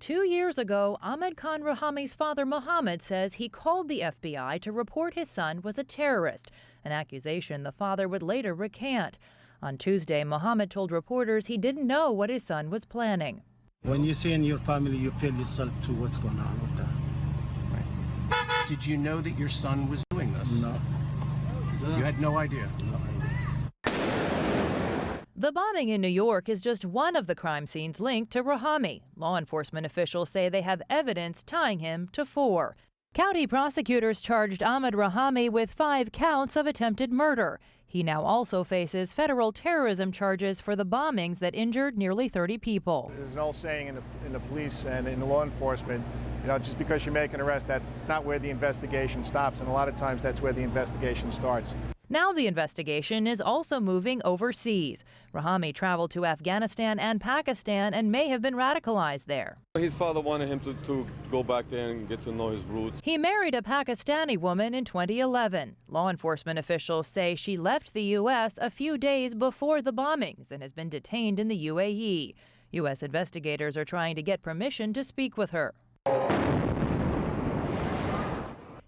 2 years ago, Ahmad Rahami's father Mohammed says he called the FBI to report his son was a terrorist, an accusation the father would later recant. On Tuesday, Mohammed told reporters he didn't know what his son was planning. When you see in your family, you feel yourself to what's going on with that. Right. Did you know that your son was doing this? No. You had no idea? No idea. The bombing in New York is just one of the crime scenes linked to Rahami. Law enforcement officials say they have evidence tying him to 4. County prosecutors charged Ahmad Rahami with 5 counts of attempted murder. He now also faces federal terrorism charges for the bombings that injured nearly 30 people. There's an old saying in the police and in the law enforcement, just because you make an arrest, that's not where the investigation stops, and a lot of times that's where the investigation starts. Now the investigation is also moving overseas. Rahami traveled to Afghanistan and Pakistan and may have been radicalized there. His father wanted him to go back there and get to know his roots. He married a Pakistani woman in 2011. Law enforcement officials say she left the U.S. a few days before the bombings and has been detained in the UAE. U.S. investigators are trying to get permission to speak with her.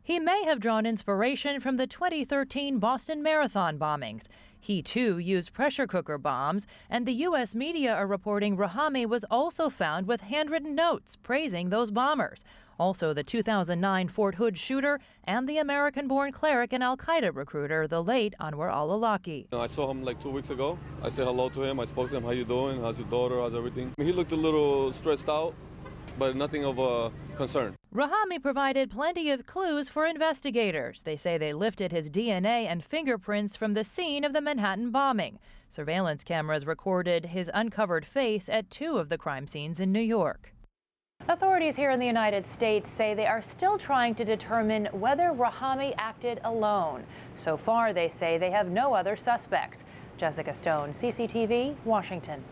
He may have drawn inspiration from the 2013 Boston Marathon bombings. He, too, used pressure cooker bombs, and the U.S. media are reporting Rahami was also found with handwritten notes praising those bombers. Also, the 2009 Fort Hood shooter and the American-born cleric and al-Qaeda recruiter, the late Anwar al-Awlaki. I saw him like 2 weeks ago. I said hello to him. I spoke to him. How you doing? How's your daughter? How's everything? He looked a little stressed out, but nothing of a concern. Rahami provided plenty of clues for investigators. They say they lifted his DNA and fingerprints from the scene of the Manhattan bombing. Surveillance cameras recorded his uncovered face at 2 of the crime scenes in New York. Authorities here in the United States say they are still trying to determine whether Rahami acted alone. So far, they say they have no other suspects. Jessica Stone, CCTV, Washington.